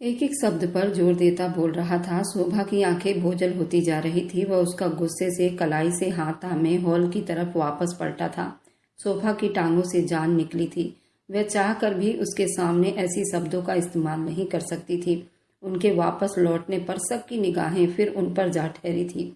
एक एक शब्द पर जोर देता बोल रहा था। शोभा की आंखें बोझल होती जा रही थी। वह उसका गुस्से से कलाई से हाथ थामे हॉल की तरफ वापस पलटा था। शोभा की टांगों से जान निकली थी। वह चाह कर भी उसके सामने ऐसी शब्दों का इस्तेमाल नहीं कर सकती थी। उनके वापस लौटने पर सबकी निगाहें फिर उन पर जा ठहरी थी।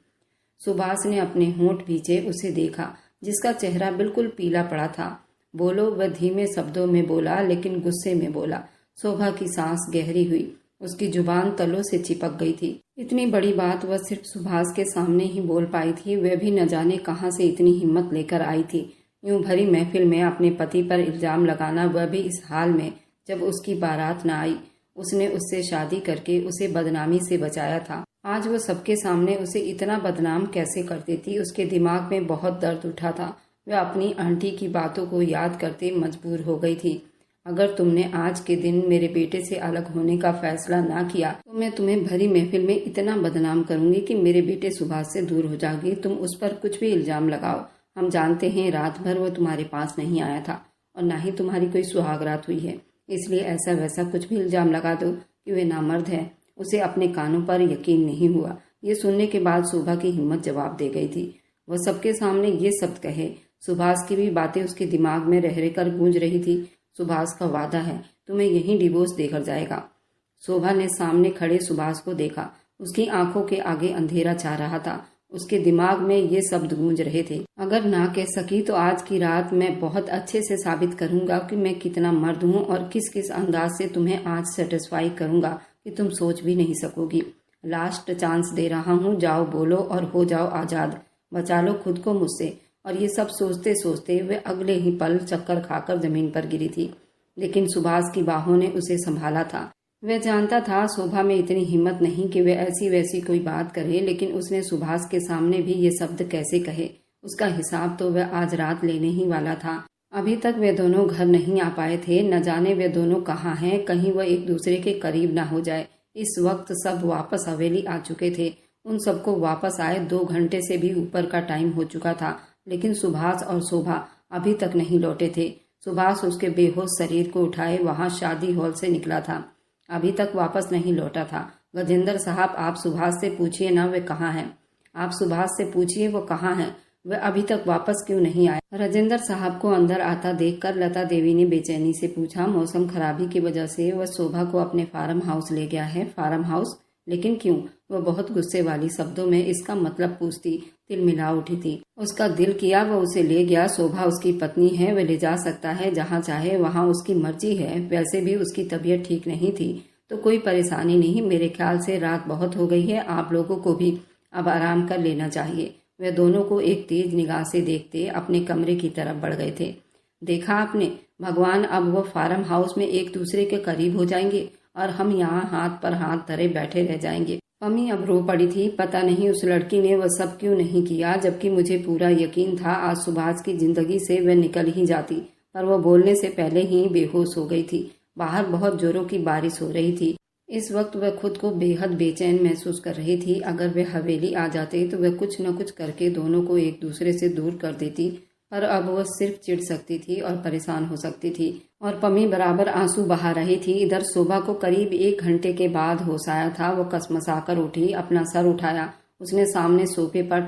सुभाष ने अपने होंठ भींचे उसे देखा, जिसका चेहरा बिल्कुल पीला पड़ा था। बोलो, वह धीमे शब्दों में बोला, लेकिन गुस्से में बोला। शोभा की सांस गहरी हुई। उसकी जुबान तलों से चिपक गई थी। इतनी बड़ी बात वह सिर्फ सुभाष के सामने ही बोल पाई थी। वह भी न जाने कहां से इतनी हिम्मत लेकर आई थी। यूं भरी महफिल में अपने पति पर इल्जाम लगाना, वह भी इस हाल में जब उसकी बारात न आई। उसने उससे शादी करके उसे बदनामी से बचाया था। आज वो सबके सामने उसे इतना बदनाम कैसे कर देती। उसके दिमाग में बहुत दर्द उठा था। वह अपनी आंटी की बातों को याद करते मजबूर हो गई थी। अगर तुमने आज के दिन मेरे बेटे से अलग होने का फैसला ना किया तो मैं तुम्हें भरी महफिल में इतना बदनाम करूंगी कि मेरे बेटे सुभाष से दूर हो जाओगी। तुम उस पर कुछ भी इल्जाम लगाओ। हम जानते हैं रात भर वो तुम्हारे पास नहीं आया था और ना ही तुम्हारी कोई सुहागरात हुई है, इसलिए ऐसा वैसा कुछ भी इल्जाम लगा दो कि वे नामर्द है। उसे अपने कानों पर यकीन नहीं हुआ। ये सुनने के बाद शोभा की हिम्मत जवाब दे गई थी। वह सबके सामने ये शब्द कहे। सुभाष की भी बातें उसके दिमाग में रह रहकर गूंज रही थी। सुभाष का वादा है, तुम्हें यहीं डिवोर्स देकर जाएगा। शोभा ने सामने खड़े सुभाष को देखा। उसकी आंखों के आगे अंधेरा छा रहा था। उसके दिमाग में ये शब्द गूंज रहे थे, अगर ना कह सकी तो आज की रात मैं बहुत अच्छे से साबित करूंगा कि मैं कितना मर्द हूँ और किस किस अंदाज से तुम्हें आज सेटिस्फाई करूंगा कि तुम सोच भी नहीं सकोगी। लास्ट चांस दे रहा हूँ, जाओ बोलो और हो जाओ आजाद। बचा लो खुद को मुझसे। और ये सब सोचते सोचते वे अगले ही पल चक्कर खाकर जमीन पर गिरी थी। लेकिन सुभाष की बाहों ने उसे संभाला था। वह जानता था शोभा में इतनी हिम्मत नहीं कि वह ऐसी वैसी कोई बात करे, लेकिन उसने सुभाष के सामने भी ये शब्द कैसे कहे, उसका हिसाब तो वह आज रात लेने ही वाला था। अभी तक वे दोनों घर नहीं आ पाए थे। न जाने वे दोनों कहाँ हैं, कहीं वह एक दूसरे के करीब ना हो जाए। इस वक्त सब वापस हवेली आ चुके थे। उन सबको वापस आए 2 घंटे से भी ऊपर का टाइम हो चुका था, लेकिन सुभाष और शोभा अभी तक नहीं लौटे थे। सुभाष उसके बेहोश शरीर को उठाए वहां शादी हॉल से निकला था, अभी तक वापस नहीं लौटा था। गजेंद्र साहब, आप सुभाष से पूछिए ना वे कहाँ हैं। आप सुभाष से पूछिए वो कहाँ हैं, वह अभी तक वापस क्यों नहीं आए। राजेंद्र साहब को अंदर आता देखकर लता देवी ने बेचैनी से पूछा। मौसम खराबी की वजह से वह शोभा को अपने फार्म हाउस ले गया है। Farm house? लेकिन क्यों? वह बहुत गुस्से वाली शब्दों में इसका मतलब पूछती तिलमिला उठी थी। उसका दिल किया वह उसे ले गया। शोभा उसकी पत्नी है, वह ले जा सकता है जहाँ चाहे, वहाँ उसकी मर्जी है। वैसे भी उसकी तबीयत ठीक नहीं थी तो कोई परेशानी नहीं। मेरे ख्याल से रात बहुत हो गई है, आप लोगों को भी अब आराम कर लेना चाहिए। वे दोनों को एक तेज निगाह से देखते अपने कमरे की तरफ बढ़ गए थे। देखा आपने, भगवान, अब वो फार्म हाउस में एक दूसरे के करीब हो जाएंगे और हम यहाँ हाथ पर हाथ धरे बैठे रह जाएंगे। पमी अब रो पड़ी थी। पता नहीं उस लड़की ने वह सब क्यों नहीं किया, जबकि मुझे पूरा यकीन था आज सुभाष की जिंदगी से वह निकल ही जाती, पर वह बोलने से पहले ही बेहोश हो गई थी। बाहर बहुत जोरों की बारिश हो रही थी। इस वक्त वह खुद को बेहद बेचैन महसूस कर रही थी। अगर वे हवेली आ जाते तो वह कुछ न कुछ करके दोनों को एक दूसरे से दूर कर देती, पर अब वह सिर्फ चिढ़ सकती थी और परेशान हो सकती थी। और पमी बराबर आंसू बहा रही थी। इधर शोभा को करीब 1 घंटे के बाद होश आया था। वो कसमसाकर उठी, अपना सर उठाया। उसने सामने सोफे पर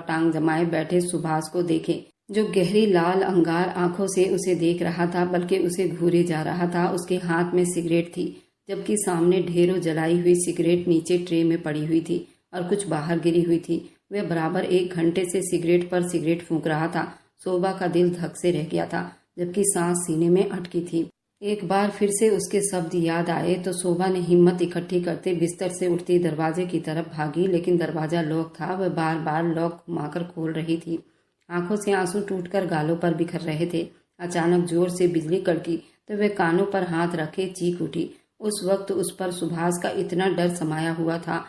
टांग जमाए बैठे सुभाष को देखे, जो गहरी लाल अंगार आंखों से उसे देख रहा था, बल्कि उसे घूरे जा रहा था। उसके हाथ में सिगरेट थी, जबकि सामने ढेरों जलाई हुई सिगरेट नीचे ट्रे में पड़ी हुई थी और कुछ बाहर गिरी हुई थी। वह बराबर 1 घंटे से सिगरेट पर सिगरेट फूंक रहा था। शोभा का दिल धक से रह गया था, जबकि सांस सीने में अटकी थी। एक बार फिर से उसके शब्द याद आए तो शोभा ने हिम्मत इकट्ठी करते बिस्तर से उठती दरवाजे की तरफ भागी, लेकिन दरवाजा लॉक था। वह बार बार लॉक घुमाकर खोल रही थी। आंखों से आंसू टूटकर गालों पर बिखर रहे थे। अचानक जोर से बिजली कड़की तो वह कानों पर हाथ रखे चीख उठी। उस वक्त उस पर सुभाष का इतना डर समाया हुआ था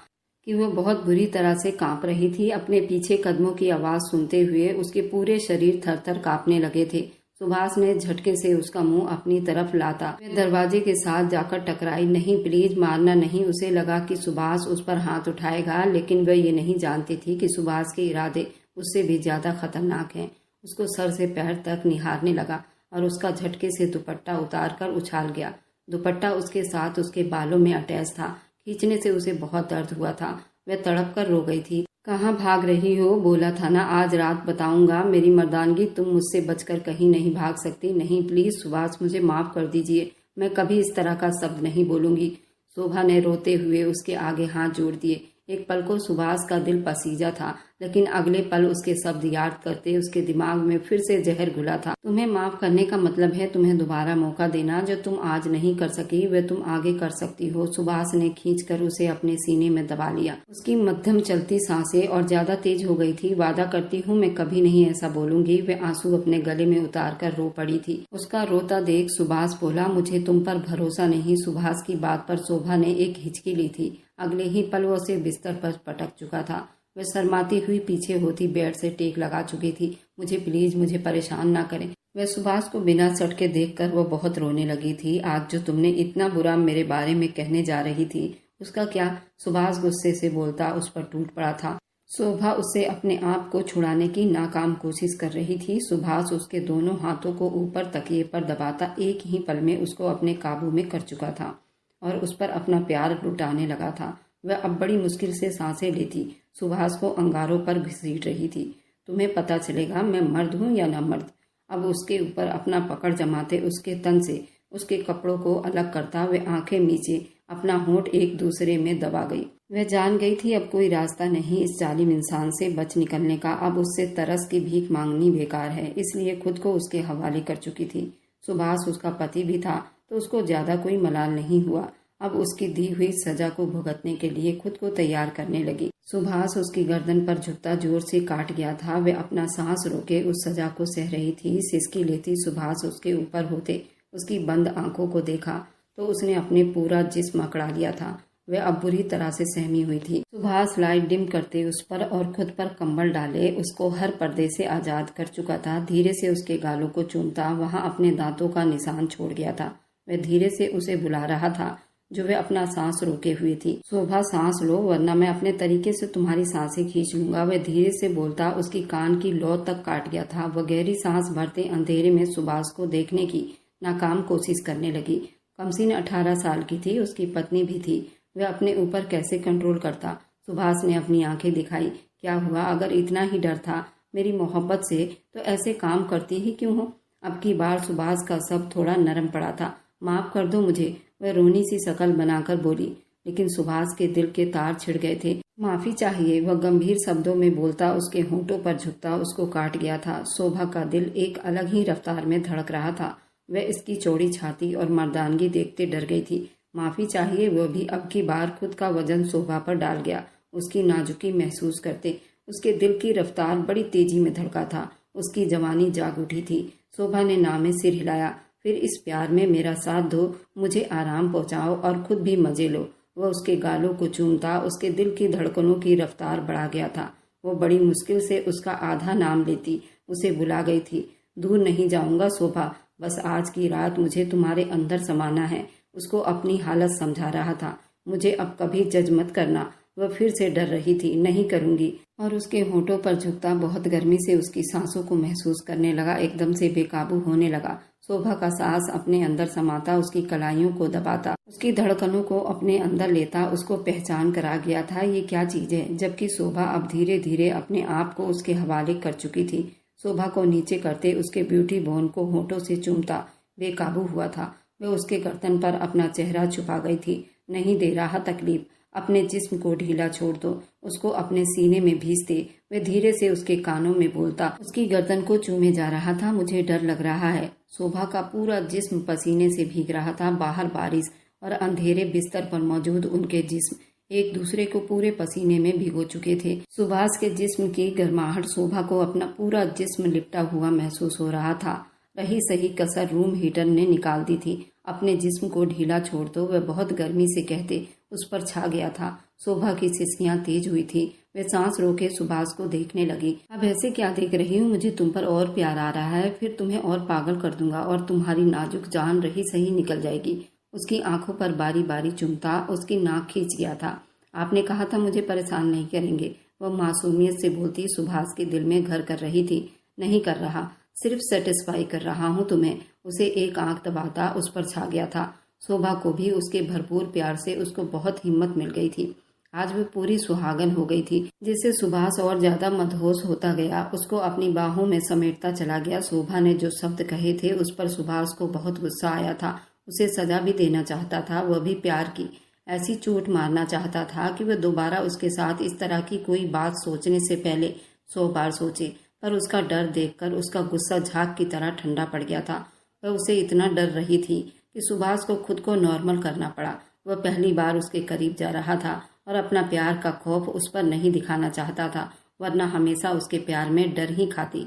कि वह बहुत बुरी तरह से कांप रही थी। अपने पीछे कदमों की आवाज सुनते हुए उसके पूरे शरीर थर थर कांपने लगे थे। सुभाष ने झटके से उसका मुंह अपनी तरफ लाता। वह दरवाजे के साथ जाकर टकराई। नहीं, प्लीज मारना नहीं। उसे लगा कि सुभाष उस पर हाथ उठाएगा, लेकिन वह ये नहीं जानती थी कि सुभाष के इरादे उससे भी ज्यादा खतरनाक हैं। उसको सर से पैर तक निहारने लगा और उसका झटके से दुपट्टा उतार कर उछाल गया। दुपट्टा उसके साथ उसके बालों में अटैच था। खींचने से उसे बहुत दर्द हुआ था। वह तड़प कर रो गई थी। कहाँ भाग रही हो? बोला था ना आज रात बताऊंगा मेरी मर्दानगी, तुम मुझसे बचकर कहीं नहीं भाग सकती। नहीं प्लीज सुभाष, मुझे माफ कर दीजिए, मैं कभी इस तरह का शब्द नहीं बोलूंगी। शोभा ने रोते हुए उसके आगे हाथ जोड़ दिए। एक पल को सुभाष का दिल पसीजा था, लेकिन अगले पल उसके शब्द याद करते उसके दिमाग में फिर से जहर घुला था। तुम्हें माफ करने का मतलब है तुम्हें दोबारा मौका देना। जो तुम आज नहीं कर सकी वह तुम आगे कर सकती हो। सुभाष ने खींचकर उसे अपने सीने में दबा लिया। उसकी मध्यम चलती सांसें और ज्यादा तेज हो गई थी। वादा करती हूँ मैं कभी नहीं ऐसा बोलूंगी। वह आंसू अपने गले में उतार कर रो पड़ी थी। उसका रोता देख सुभाष बोला, मुझे तुम पर भरोसा नहीं। सुभाष की बात पर शोभा ने एक हिचकी ली थी। अगले ही पल वो उसे बिस्तर पर पटक चुका था। वह शर्माती हुई पीछे होती बेड से टेक लगा चुकी थी। मुझे प्लीज, मुझे परेशान ना करें। वह सुभाष को बिना सटके देखकर वो बहुत रोने लगी थी। आज जो तुमने इतना बुरा मेरे बारे में कहने जा रही थी उसका क्या? सुभाष गुस्से से बोलता उस पर टूट पड़ा था। शोभा उससे अपने आप को छुड़ाने की नाकाम कोशिश कर रही थी। सुभाष उसके दोनों हाथों को ऊपर तकिए पर दबाता एक ही पल में उसको अपने काबू में कर चुका था और उस पर अपना प्यार लुटाने लगा था। वह अब बड़ी मुश्किल से सांसें लेती सुभाष को अंगारों पर घसीट रही थी। तुम्हें पता चलेगा मैं मर्द हूँ या न मर्द। अब उसके ऊपर अपना पकड़ जमाते उसके तन से उसके कपड़ों को अलग करता वह आंखें नीचे अपना होंठ एक दूसरे में दबा गई। वह जान गई थी अब कोई रास्ता नहीं इस जालिम इंसान से बच निकलने का। अब उससे तरस की भीख मांगनी बेकार है, इसलिए खुद को उसके हवाले कर चुकी थी। सुभाष उसका पति भी था तो उसको ज्यादा कोई मलाल नहीं हुआ। अब उसकी दी हुई सजा को भुगतने के लिए खुद को तैयार करने लगी। सुभाष उसकी गर्दन पर झुकता जोर से काट गया था। वह अपना सांस रोके उस सजा को सह रही थी। सिसकी लेती सुभाष उसके ऊपर होते उसकी बंद आंखों को देखा तो उसने अपने पूरा जिस्म अकड़ा लिया था। वह अब बुरी तरह से सहमी हुई थी। सुभाष लाइट डिम करते उस पर और खुद पर कंबल डाले उसको हर पर्दे से आजाद कर चुका था। धीरे से उसके गालों को चूमता वहां अपने दांतों का निशान छोड़ गया था। वह धीरे से उसे बुला रहा था जो वह अपना सांस रोके हुए थी। शोभा सांस लो वरना मैं अपने तरीके से तुम्हारी सांसें खींच लूंगा। वह धीरे से बोलता उसकी कान की लौ तक काट गया था। वह गहरी सांस भरते अंधेरे में सुभाष को देखने की नाकाम कोशिश करने लगी। कमसीन 18 साल की थी, उसकी पत्नी भी थी। वह अपने ऊपर कैसे कंट्रोल करता? सुभाष ने अपनी आंखें दिखाई। क्या हुआ? अगर इतना ही डर था मेरी मोहब्बत से तो ऐसे काम करती ही क्यों हो? अब की बार सुभाष का सब थोड़ा नरम पड़ा था। माफ कर दो मुझे, वह रोनी सी शकल बनाकर बोली। लेकिन सुभाष के दिल के तार छिड़ गए थे। माफी चाहिए, वह गंभीर शब्दों में बोलता उसके होंठों पर झुकता उसको काट गया था। शोभा का दिल एक अलग ही रफ्तार में धड़क रहा था। वह इसकी चौड़ी छाती और मर्दानगी देखते डर गई थी। माफी चाहिए, वह भी अब की बार खुद का वजन शोभा पर डाल गया। उसकी नाजुकी महसूस करते उसके दिल की रफ्तार बड़ी तेजी में धड़का था। उसकी जवानी जाग उठी थी। शोभा ने नाम में सिर हिलाया। फिर इस प्यार में मेरा साथ दो, मुझे आराम पहुंचाओ और खुद भी मजे लो। वह उसके गालों को चूमता उसके दिल की धड़कनों की रफ्तार बढ़ा गया था। वो बड़ी मुश्किल से उसका आधा नाम लेती उसे बुला गई थी। दूर नहीं जाऊंगा शोभा, बस आज की रात मुझे तुम्हारे अंदर समाना है। उसको अपनी हालत समझा रहा था। मुझे अब कभी जज मत करना। वह फिर से डर रही थी। नहीं करूंगी। और उसके होठों पर झुकता बहुत गर्मी से उसकी सांसों को महसूस करने लगा। एकदम से बेकाबू होने लगा। शोभा का सांस अपने अंदर समाता उसकी कलाइयों को दबाता उसकी धड़कनों को अपने अंदर लेता उसको पहचान करा गया था ये क्या चीज है। जबकि शोभा अब धीरे धीरे अपने आप को उसके हवाले कर चुकी थी। शोभा को नीचे करते उसके ब्यूटी बोन को होठों से चूमता बेकाबू हुआ था। वह उसके गर्दन पर अपना चेहरा छुपा गई थी। नहीं दे रहा तकलीफ, अपने जिस्म को ढीला छोड़ दो। उसको अपने सीने में भीजते वह धीरे से उसके कानों में बोलता उसकी गर्दन को चूमे जा रहा था। मुझे डर लग रहा है। शोभा का पूरा जिस्म पसीने से भीग रहा था। बाहर बारिश और अंधेरे बिस्तर पर मौजूद उनके जिस्म एक दूसरे को पूरे पसीने में भिगो चुके थे। सुभाष के जिस्म की गर्माहट शोभा को अपना पूरा जिस्म लिपटा हुआ महसूस हो रहा था। रही सही कसर रूम हीटर ने निकाल दी थी। अपने जिस्म को ढीला छोड़ दो, वह बहुत गर्मी से कहते उस पर छा गया था। शोभा की सिसकियां तेज हुई थी। वह सांस रोके सुभाष को देखने लगी। अब ऐसे क्या देख रही हूँ? मुझे तुम पर और प्यार आ रहा है। फिर तुम्हें और पागल कर दूंगा और तुम्हारी नाजुक जान रही सही निकल जाएगी। उसकी आंखों पर बारी बारी चुमता उसकी नाक खींच गया था। आपने कहा था मुझे परेशान नहीं करेंगे, वह मासूमियत से बोलती सुभाष के दिल में घर कर रही थी। नहीं कर रहा, सिर्फ सेटिस्फाई कर रहा हूँ तुम्हें। उसे एक आंख दबाता उस पर छा गया था। शोभा को भी उसके भरपूर प्यार से उसको बहुत हिम्मत मिल गई थी। आज वो पूरी सुहागन हो गई थी, जिससे सुभाष और ज्यादा मदहोश होता गया, उसको अपनी बाहों में समेटता चला गया। शोभा ने जो शब्द कहे थे उस पर सुभाष को बहुत गुस्सा आया था। उसे सजा भी देना चाहता था, वह भी प्यार की। ऐसी चोट मारना चाहता था कि वह दोबारा उसके साथ इस तरह की कोई बात सोचने से पहले 100 बार सोचे। पर उसका डर देखकर उसका गुस्सा झाग की तरह ठंडा पड़ गया था। वह उसे इतना डर रही थी कि सुभाष को खुद को नॉर्मल करना पड़ा। वह पहली बार उसके करीब जा रहा था और अपना प्यार का खौफ उस पर नहीं दिखाना चाहता था, वरना हमेशा उसके प्यार में डर ही खाती।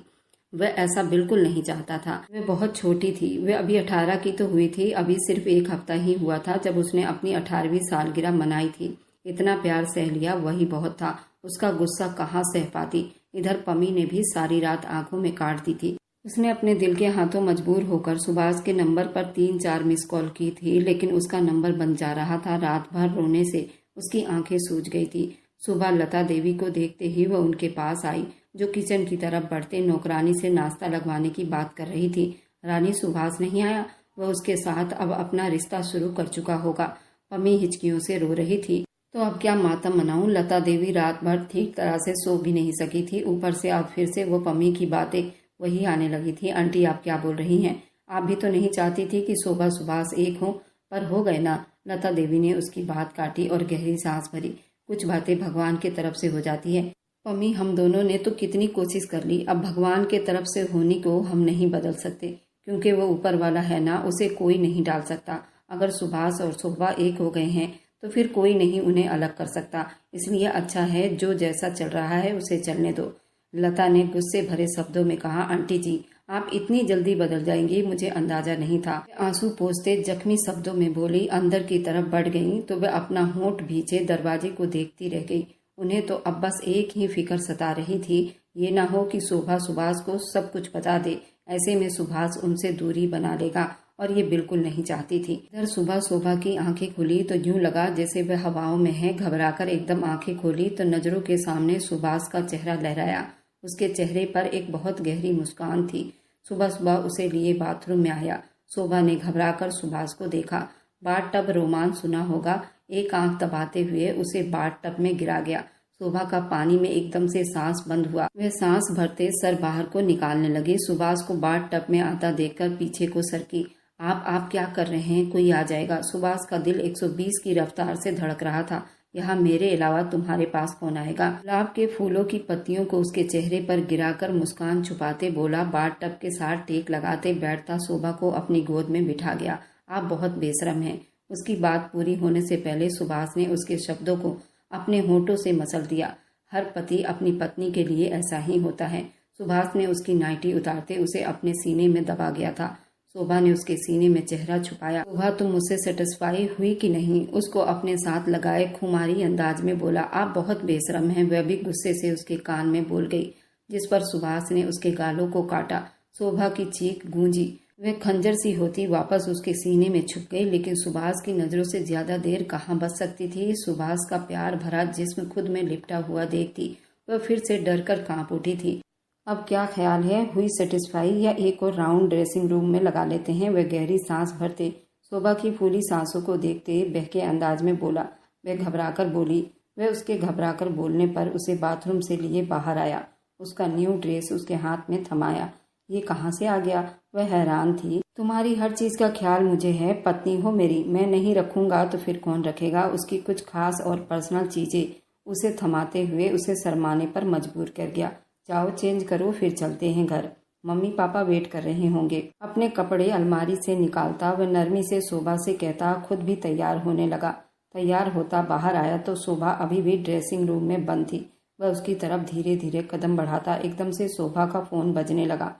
वह ऐसा बिल्कुल नहीं चाहता था। वह बहुत छोटी थी, वह अभी 18 की तो हुई थी। अभी सिर्फ 1 हफ्ता ही हुआ था जब उसने अपनी 18वीं सालगिरह मनाई थी। इतना प्यार सह लिया वही बहुत था। उसका गुस्सा कहाँ सह पाती। इधर पमी ने भी सारी रात आंखों में काट दी थी। उसने अपने दिल के हाथों मजबूर होकर सुभाष के नंबर पर 3-4 मिस कॉल की थी, लेकिन उसका नंबर बंद जा रहा था। रात भर रोने से उसकी आंखें सूज गई थी। सुबह लता देवी को देखते ही वह उनके पास आई, जो किचन की तरफ बढ़ते नौकरानी से नाश्ता लगवाने की बात कर रही थी। रानी, सुभाष नहीं आया? वह उसके साथ अब अपना रिश्ता शुरू कर चुका होगा। पमी हिचकियों से रो रही थी। तो अब क्या मातम मनाऊं? लता देवी रात भर ठीक तरह से सो भी नहीं सकी थी। ऊपर से अब फिर से वो पमी की बातें वही आने लगी थी। आंटी, आप क्या बोल रही हैं? आप भी तो नहीं चाहती थी कि शोभा सुभाष एक हो, पर हो गए ना। लता देवी ने उसकी बात काटी और गहरी सांस भरी। कुछ बातें भगवान की तरफ से हो जाती है पमी, हम दोनों ने तो कितनी कोशिश कर ली। अब भगवान के तरफ से होने को हम नहीं बदल सकते, क्योंकि वो ऊपर वाला है ना, उसे कोई नहीं डाल सकता। अगर सुभाष और शोभा एक हो गए हैं तो फिर कोई नहीं उन्हें अलग कर सकता। इसलिए अच्छा है जो जैसा चल रहा है उसे चलने दो। लता ने गुस्से भरे शब्दों में कहा। आंटी जी, आप इतनी जल्दी बदल जाएंगी, मुझे अंदाजा नहीं था। आंसू पोंछते जख्मी शब्दों में बोली। अंदर की तरफ बढ़ गई तो वह अपना होंठ भींचे दरवाजे को देखती रह गई। उन्हें तो अब बस एक ही फिक्र सता रही थी, ये ना हो कि शोभा सुभाष को सब कुछ बता दे। ऐसे में सुभाष उनसे दूरी बना लेगा और ये बिल्कुल नहीं चाहती थी। इधर सुबह शोभा की आंखें खुली तो यूं लगा जैसे वह हवाओं में है। घबराकर एकदम आंखें खोली तो नजरों के सामने सुभाष का चेहरा लहराया। उसके चेहरे पर एक बहुत गहरी मुस्कान थी। सुबह सुबह उसे लिए बाथरूम में आया। शोभा ने घबराकर सुभाष को देखा। बाथ टब रोमांच सुना होगा। एक आंख दबाते हुए उसे बाथ टब में गिरा गया। शोभा का पानी में एकदम से सांस बंद हुआ। वह सांस भरते सर बाहर को निकालने लगी। सुभाष को बाथ टब में आता देखकर पीछे को सरकी। आप क्या कर रहे हैं? कोई आ जाएगा। सुभाष का दिल 120 की रफ्तार से धड़क रहा था। यहाँ मेरे अलावा तुम्हारे पास कौन आएगा? गुलाब के फूलों की पत्तियों को उसके चेहरे पर गिराकर मुस्कान छुपाते बोला। बाथ टब के साथ टेक लगाते बैठता शोभा को अपनी गोद में बिठा गया। आप बहुत बेशरम हैं। उसकी बात पूरी होने से पहले सुभाष ने उसके शब्दों को अपने होठों से मसल दिया। हर पति अपनी पत्नी के लिए ऐसा ही होता है। सुभाष ने उसकी नाइटी उतारते उसे अपने सीने में दबा गया था। शोभा ने उसके सीने में चेहरा छुपाया। शोभा, तुम मुझसे सेटिस्फाई हुई कि नहीं? उसको अपने साथ लगाए खुमारी अंदाज में बोला। आप बहुत बेशरम हैं। वह भी गुस्से से उसके कान में बोल गई, जिस पर सुभाष ने उसके गालों को काटा। शोभा की चीख गूंजी। वह खंजर सी होती वापस उसके सीने में छुप गई, लेकिन सुभाष की नजरों से ज्यादा देर कहाँ बच सकती थी। सुभाष का प्यार भरा जिस्म खुद में लिपटा हुआ देखती वह फिर से डर कर कांप उठी थी। अब क्या ख्याल है? हुई सेटिस्फाई या एक और राउंड ड्रेसिंग रूम में लगा लेते हैं? वह गहरी सांस भरते शोभा की फूली सांसों को देखते बहके अंदाज में बोला। वह घबराकर बोली। वह उसके घबराकर बोलने पर उसे बाथरूम से लिए बाहर आया। उसका न्यू ड्रेस उसके हाथ में थमाया। ये कहाँ से आ गया? वह हैरान थी। तुम्हारी हर चीज का ख्याल मुझे है, पत्नी हो मेरी। मैं नहीं रखूंगा तो फिर कौन रखेगा? उसकी कुछ खास और पर्सनल चीजें उसे थमाते हुए उसे शर्माने पर मजबूर कर गया। जाओ चेंज करो, फिर चलते हैं घर। मम्मी पापा वेट कर रहे होंगे। अपने कपड़े अलमारी से निकालता वह नरमी से शोभा से कहता खुद भी तैयार होने लगा। तैयार होता बाहर आया तो शोभा अभी भी ड्रेसिंग रूम में बंद थी। वह उसकी तरफ धीरे धीरे कदम बढ़ाता एकदम से शोभा का फोन बजने लगा।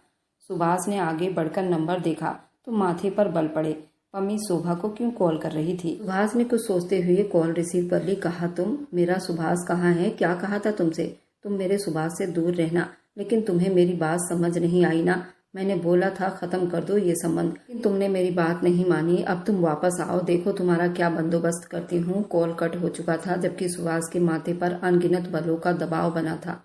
सुभाष ने आगे बढ़कर नंबर देखा तो माथे पर बल पड़े। पम्मी शोभा को क्यों कॉल कर रही थी? सुभाष ने कुछ सोचते हुए कॉल रिसीव कर ली। कहा, तुम? मेरा सुभाष कहाँ है? क्या कहा था तुमसे? तुम मेरे सुभाष से दूर रहना। लेकिन तुम्हें मेरी बात समझ नहीं आई ना? मैंने बोला था खत्म कर दो ये संबंध, लेकिन तुमने मेरी बात नहीं मानी। अब तुम वापस आओ, देखो तुम्हारा क्या बंदोबस्त करती हूँ। कॉल कट हो चुका था, जबकि सुभाष के माथे पर अनगिनत बलों का दबाव बना था।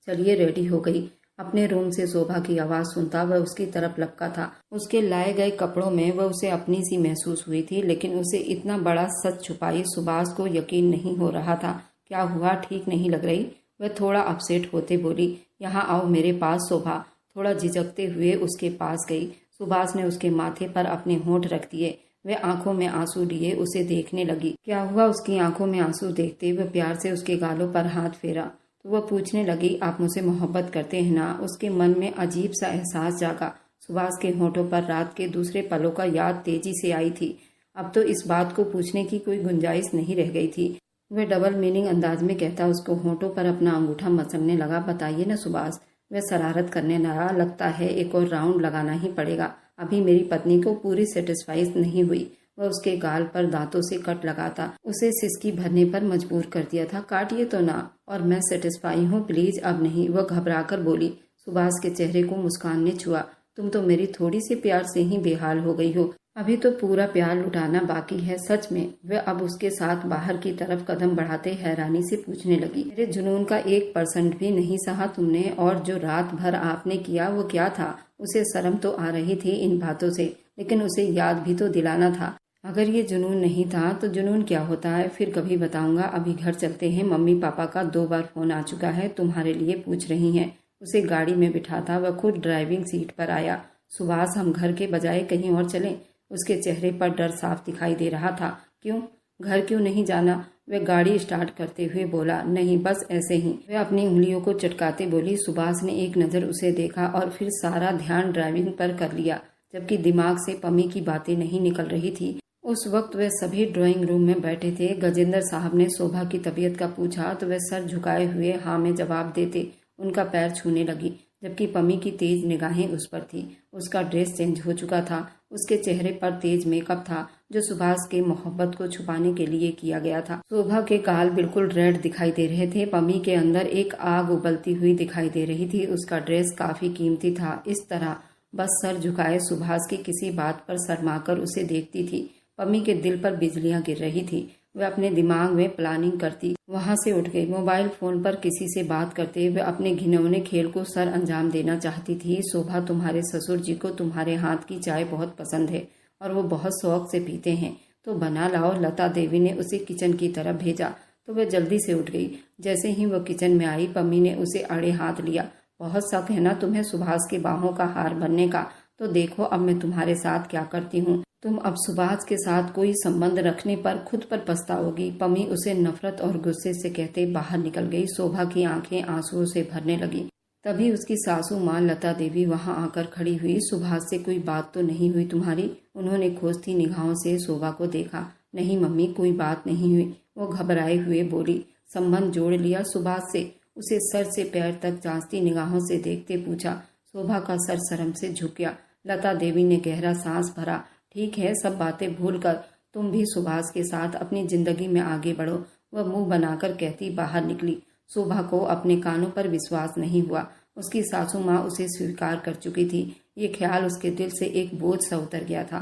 चलिए रेडी हो गई। अपने रूम से शोभा की आवाज सुनता वह उसकी तरफ लपका था। उसके लाए गए कपड़ों में वह उसे अपनी सी महसूस हुई थी, लेकिन उसे इतना बड़ा सच छुपाई सुभाष को यकीन नहीं हो रहा था। क्या हुआ, ठीक नहीं लग रही? वह थोड़ा अपसेट होते बोली। यहाँ आओ मेरे पास। शोभा थोड़ा झिझकते हुए उसके पास गई। सुभाष ने उसके माथे पर अपने होंठ रख दिए। वह आंखों में आंसू लिए उसे देखने लगी। क्या हुआ? उसकी आंखों में आंसू देखते वह प्यार से उसके गालों पर हाथ फेरा तो वह पूछने लगी, आप मुझसे मोहब्बत करते हैं ना? उसके मन में अजीब सा एहसास जागा। सुभाष के होंठों पर रात के दूसरे पलों का याद तेजी से आई थी। अब तो इस बात को पूछने की कोई गुंजाइश नहीं रह गई थी। वह डबल मीनिंग अंदाज में कहता उसको होंठों पर अपना अंगूठा मसलने लगा। बताइए ना सुभाष। वह शरारत करने लगा। लगता है एक और राउंड लगाना ही पड़ेगा। अभी मेरी पत्नी को पूरी सेटिस्फाइड नहीं हुई। वह उसके गाल पर दांतों से कट लगाता उसे सिसकी भरने पर मजबूर कर दिया था। काटिए तो ना, और मैं सेटिस्फाई हूँ, प्लीज अब नहीं। वह घबराकर बोली। सुभाष के चेहरे को मुस्कान ने छुआ। तुम तो मेरी थोड़ी सी प्यार से ही बेहाल हो गई हो, अभी तो पूरा प्यार लुटाना बाकी है। सच में? वह अब उसके साथ बाहर की तरफ कदम बढ़ाते हैरानी से पूछने लगी। मेरे जुनून का 1% भी नहीं सहा तुमने? और जो रात भर आपने किया वो क्या था? उसे शर्म तो आ रही थी इन बातों से, लेकिन उसे याद भी तो दिलाना था। अगर ये जुनून नहीं था तो जुनून क्या होता है फिर कभी बताऊंगा। अभी घर चलते हैं। मम्मी पापा का 2 बार फोन आ चुका है, तुम्हारे लिए पूछ रही हैं। उसे गाड़ी में बिठाता वह खुद ड्राइविंग सीट पर आया। सुभाष, हम घर के बजाय कहीं और चलें? उसके चेहरे पर डर साफ दिखाई दे रहा था। क्यों? घर क्यों नहीं जाना? वह गाड़ी स्टार्ट करते हुए बोला। नहीं, बस ऐसे ही। वह अपनी उंगलियों को चटकाते बोली। सुभाष ने एक नजर उसे देखा और फिर सारा ध्यान ड्राइविंग पर कर लिया, जबकि दिमाग से पम्मी की बातें नहीं निकल रही थी। उस वक्त वे सभी ड्राइंग रूम में बैठे थे। गजेंद्र साहब ने शोभा की तबीयत का पूछा तो वे सर झुकाए हुए हाँ में जवाब देते उनका पैर छूने लगी, जबकि पम्मी की तेज निगाहें उस पर थी। उसका ड्रेस चेंज हो चुका था। उसके चेहरे पर तेज मेकअप था जो सुभाष के मोहब्बत को छुपाने के लिए किया गया था। शोभा के गाल बिल्कुल रेड दिखाई दे रहे थे। पम्मी के अंदर एक आग उबलती हुई दिखाई दे रही थी। उसका ड्रेस काफी कीमती था। इस तरह बस सर झुकाए सुभाष की किसी बात पर शर्माकर उसे देखती थी। पम्मी के दिल पर बिजलियां गिर रही थी। वह अपने दिमाग में प्लानिंग करती वहां से उठ गई। मोबाइल फोन पर किसी से बात करते हुए अपने घिनौने खेल को सर अंजाम देना चाहती थी। शोभा, तुम्हारे ससुर जी को तुम्हारे हाथ की चाय बहुत पसंद है और वो बहुत शौक से पीते हैं, तो बना लाओ। लता देवी ने उसे किचन की तरफ भेजा तो वह जल्दी से उठ गई। जैसे ही वह किचन में आई, पम्मी ने उसे आड़े हाथ लिया। बहुत शौक है ना तुम्हें सुभाष की बाहों का हार बनने का? तो देखो अब मैं तुम्हारे साथ क्या करती हूँ। तुम अब सुभाष के साथ कोई संबंध रखने पर खुद पर पछताओगी। पम्मी उसे नफरत और गुस्से से कहते बाहर निकल गई। शोभा की आंखें आंसुओं से भरने लगी। तभी उसकी सासू माँ लता देवी वहां आकर खड़ी हुई। सुभाष से कोई बात तो नहीं हुई तुम्हारी? उन्होंने खोजती निगाहों से शोभा को देखा। नहीं मम्मी, कोई बात नहीं हुई, वो घबराए हुए बोली। संबंध जोड़ लिया सुभाष से? उसे सर से पैर तक जांचती निगाहों से देखते पूछा। शोभा का सर शर्म से झुक गया। लता देवी ने गहरा सांस भरा। ठीक है, सब बातें भूल कर तुम भी सुभाष के साथ अपनी जिंदगी में आगे बढ़ो, वह मुंह बनाकर कहती बाहर निकली। शोभा को अपने कानों पर विश्वास नहीं हुआ। उसकी सासू माँ उसे स्वीकार कर चुकी थी। ये ख्याल उसके दिल से एक बोझ सा उतर गया था।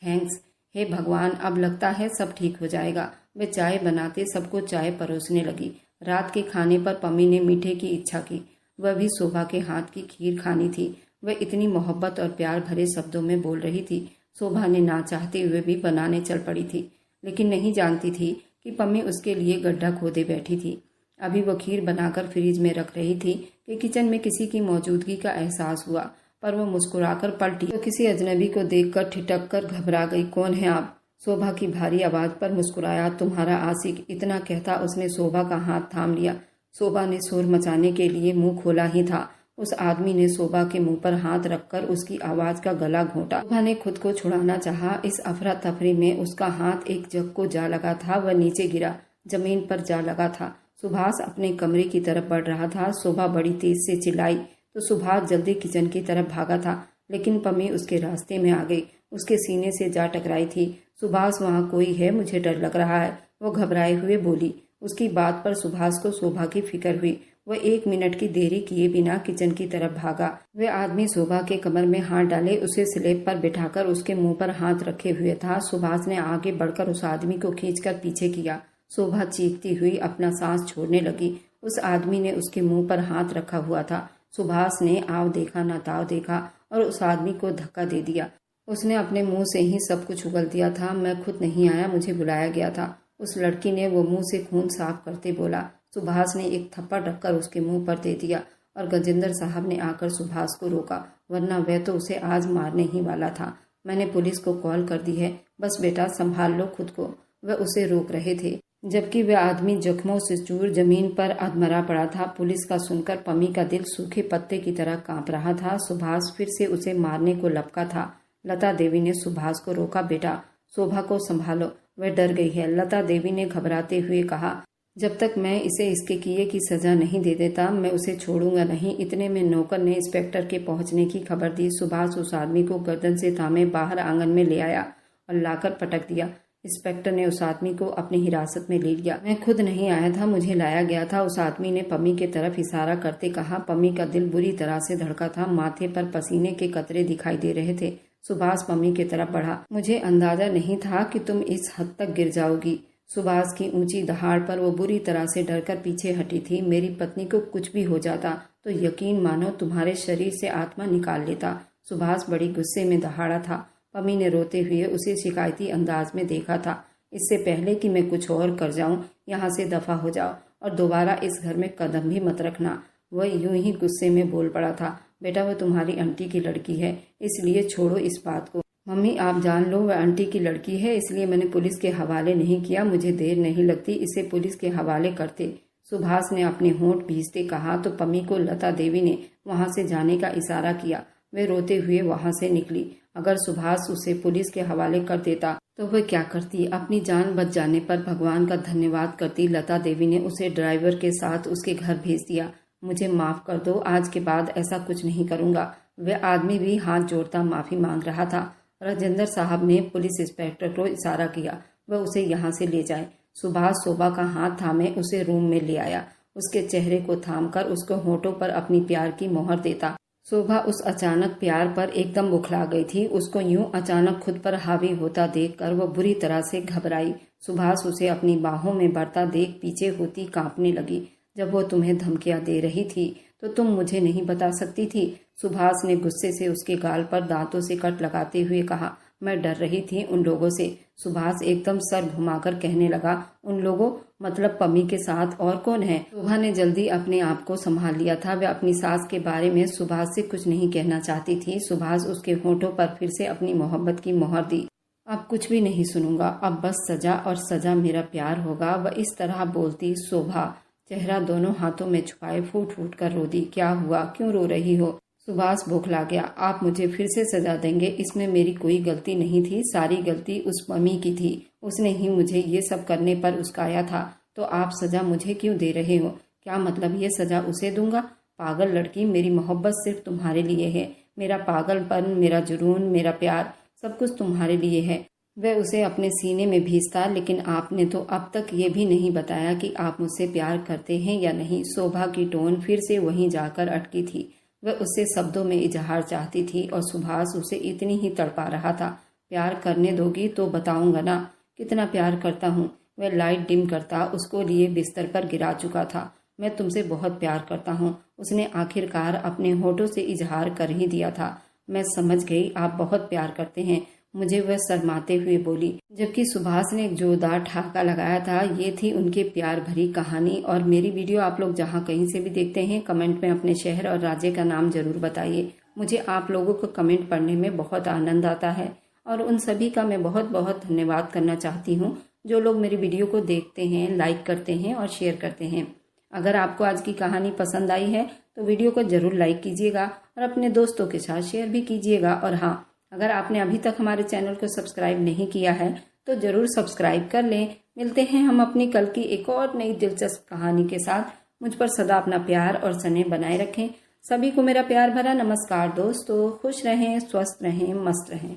थैंक्स, हे भगवान, अब लगता है सब ठीक हो जाएगा। वे चाय बनाते सबको चाय परोसने लगी। रात के खाने पर पम्मी ने मीठे की इच्छा की। वह भी शोभा के हाथ की खीर खानी थी। वह इतनी मोहब्बत और प्यार भरे शब्दों में बोल रही थी। शोभा ने ना चाहते हुए भी बनाने चल पड़ी थी, लेकिन नहीं जानती थी कि पम्मी उसके लिए गड्ढा खोदे बैठी थी। अभी वो खीर बनाकर फ्रिज में रख रही थी कि किचन में किसी की मौजूदगी का एहसास हुआ, पर वो मुस्कुराकर पलटी तो किसी अजनबी को देखकर ठिठक कर घबरा गई। कौन है आप? शोभा की भारी आवाज पर मुस्कुराया। तुम्हारा आशिक। इतना कहता उसने शोभा का हाथ थाम लिया। शोभा ने शोर मचाने के लिए मुंह खोला ही था, उस आदमी ने शोभा के मुंह पर हाथ रखकर उसकी आवाज का गला घोंटा। शोभा ने खुद को छुड़ाना चाहा। इस अफरा तफरी में उसका हाथ एक जग को जा लगा था। वह नीचे गिरा, जमीन पर जा लगा था। सुभाष अपने कमरे की तरफ बढ़ रहा था। शोभा बड़ी तेज से चिल्लाई तो सुभाष जल्दी किचन की तरफ भागा था, लेकिन पम्मी उसके रास्ते में आ गई। उसके सीने से जा टकराई थी। सुभाष, वहाँ कोई है, मुझे डर लग रहा है, वो घबराए हुए बोली। उसकी बात पर सुभाष को शोभा की फिक्र हुई। वह 1 मिनट की देरी किए बिना किचन की तरफ भागा। वह आदमी शोभा के कमर में हाथ डाले उसे स्लेब पर बिठाकर उसके मुंह पर हाथ रखे हुए था। सुभाष ने आगे बढ़कर उस आदमी को खींचकर पीछे किया। शोभा चीखती हुई अपना सांस छोड़ने लगी। उस आदमी ने उसके मुंह पर हाथ रखा हुआ था। सुभाष ने आव देखा न ताव देखा और उस आदमी को धक्का दे दिया। उसने अपने मुंह से ही सब कुछ उगल दिया था। मैं खुद नहीं आया, मुझे बुलाया गया था। उस लड़की ने वो मुंह से खून साफ करते बोला। सुभाष ने एक थप्पड़ रखकर उसके मुंह पर दे दिया और गजेंद्र साहब ने आकर सुभाष को रोका, वरना वह तो उसे आज मारने ही वाला था। मैंने पुलिस को कॉल कर दी है, बस बेटा संभाल लो खुद को। वह उसे रोक रहे थे, जबकि वह आदमी जख्मों से चूर जमीन पर अधमरा पड़ा था। पुलिस का सुनकर पम्मी का दिल सूखे पत्ते की तरह कांप रहा था। सुभाष फिर से उसे मारने को लपका था। लता देवी ने सुभाष को रोका। बेटा शोभा को संभालो, वह डर गई है। लता देवी ने घबराते हुए कहा, जब तक मैं इसे इसके किए की सजा नहीं दे देता मैं उसे छोड़ूंगा नहीं। इतने में नौकर ने इंस्पेक्टर के पहुंचने की खबर दी। सुभाष उस आदमी को गर्दन से थामे बाहर आंगन में ले आया और लाकर पटक दिया। इंस्पेक्टर ने उस आदमी को अपनी हिरासत में ले लिया। मैं खुद नहीं आया था, मुझे लाया गया था। उस आदमी ने पम्मी की तरफ इशारा करते कहा। पम्मी का दिल बुरी तरह से धड़का था। माथे पर पसीने के कतरे दिखाई दे रहे थे। सुभाष पम्मी की तरफ बढ़ा। मुझे अंदाजा नहीं था कि तुम इस हद तक गिर जाओगी। सुभाष की ऊंची दहाड़ पर वो बुरी तरह से डरकर पीछे हटी थी। मेरी पत्नी को कुछ भी हो जाता तो यकीन मानो तुम्हारे शरीर से आत्मा निकाल लेता। सुभाष बड़ी गुस्से में दहाड़ा था। पम्मी ने रोते हुए उसे शिकायती अंदाज में देखा था। इससे पहले कि मैं कुछ और कर जाऊं, यहाँ से दफा हो जाओ और दोबारा इस घर में कदम भी मत रखना। वह यूं ही गुस्से में बोल पड़ा था। बेटा वो तुम्हारी आंटी की लड़की है, इसलिए छोड़ो इस बात को। मम्मी आप जान लो वह आंटी की लड़की है, इसलिए मैंने पुलिस के हवाले नहीं किया। मुझे देर नहीं लगती, इसे पुलिस के हवाले करते। सुभाष ने अपने होंठ भींचते कहा तो पम्मी को लता देवी ने वहां से जाने का इशारा किया। वे रोते हुए वहां से निकली। अगर सुभाष उसे पुलिस के हवाले कर देता तो वह क्या करती? अपनी जान बच जाने पर भगवान का धन्यवाद करती। लता देवी ने उसे ड्राइवर के साथ उसके घर भेज दिया। मुझे माफ कर दो, आज के बाद ऐसा कुछ नहीं करूंगा। वह आदमी भी हाथ जोड़ता माफी मांग रहा था। राजेंद्र साहब ने पुलिस इंस्पेक्टर को इशारा किया वह उसे यहाँ से ले जाए। सुभाष शोभा का हाथ थामे उसे रूम में ले आया। उसके चेहरे को थामकर उसको होठों पर अपनी प्यार की मोहर देता। शोभा उस अचानक प्यार पर एकदम बुखला गई थी। उसको यूं अचानक खुद पर हावी होता देखकर वह बुरी तरह से घबराई। सुभाष उसे अपनी बाहों में बढ़ता देख पीछे होती कांपने लगी। जब वो तुम्हें धमकियां दे रही थी तो तुम मुझे नहीं बता सकती थी? सुभाष ने गुस्से से उसके गाल पर दांतों से कट लगाते हुए कहा। मैं डर रही थी उन लोगों से। सुभाष एकदम सर घुमाकर कहने लगा, उन लोगों मतलब पम्मी के साथ और कौन है? शोभा ने जल्दी अपने आप को संभाल लिया था। वह अपनी सास के बारे में सुभाष से कुछ नहीं कहना चाहती थी। सुभाष उसके होठों पर फिर से अपनी मोहब्बत की मोहर दी। अब कुछ भी नहीं सुनूंगा, अब बस सजा और सजा मेरा प्यार होगा। वह इस तरह बोलती शोभा चेहरा दोनों हाथों में छुपाए फूट फूट कर रो दी। क्या हुआ, क्यों रो रही हो? सुभाष बौखला गया। आप मुझे फिर से सजा देंगे? इसमें मेरी कोई गलती नहीं थी, सारी गलती उस पम्मी की थी। उसने ही मुझे ये सब करने पर उस्काया था। तो आप सजा मुझे क्यों दे रहे हो? क्या मतलब ये सजा उसे दूंगा? पागल लड़की, मेरी मोहब्बत सिर्फ तुम्हारे लिए है। मेरा पागलपन, मेरा जुनून, मेरा प्यार सब कुछ तुम्हारे लिए है। वह उसे अपने सीने में भींचता। लेकिन आपने तो अब तक ये भी नहीं बताया कि आप मुझसे प्यार करते हैं या नहीं। शोभा की टोन फिर से वहीं जाकर अटकी थी। वह उससे शब्दों में इजहार चाहती थी और सुभाष उसे इतनी ही तड़पा रहा था। प्यार करने दोगी तो बताऊंगा ना कितना प्यार करता हूँ। वह लाइट डिम करता उसको लिए बिस्तर पर गिरा चुका था। मैं तुमसे बहुत प्यार करता हूँ, उसने आखिरकार अपने होठों से इजहार कर ही दिया था। मैं समझ गई आप बहुत प्यार करते हैं, मुझे वह शर्माते हुए बोली। जबकि सुभाष ने एक जोरदार ठहाका लगाया था। ये थी उनके प्यार भरी कहानी। और मेरी वीडियो आप लोग जहाँ कहीं से भी देखते हैं कमेंट में अपने शहर और राज्य का नाम जरूर बताइए। मुझे आप लोगों को कमेंट पढ़ने में बहुत आनंद आता है और उन सभी का मैं बहुत बहुत धन्यवाद करना चाहती हूँ जो लोग मेरी वीडियो को देखते हैं, लाइक करते हैं और शेयर करते हैं। अगर आपको आज की कहानी पसंद आई है तो वीडियो को जरूर लाइक कीजिएगा और अपने दोस्तों के साथ शेयर भी कीजिएगा। और हाँ, अगर आपने अभी तक हमारे चैनल को सब्सक्राइब नहीं किया है तो जरूर सब्सक्राइब कर लें। मिलते हैं हम अपनी कल की एक और नई दिलचस्प कहानी के साथ। मुझ पर सदा अपना प्यार और स्नेह बनाए रखें। सभी को मेरा प्यार भरा नमस्कार दोस्तों। खुश रहें, स्वस्थ रहें, मस्त रहें।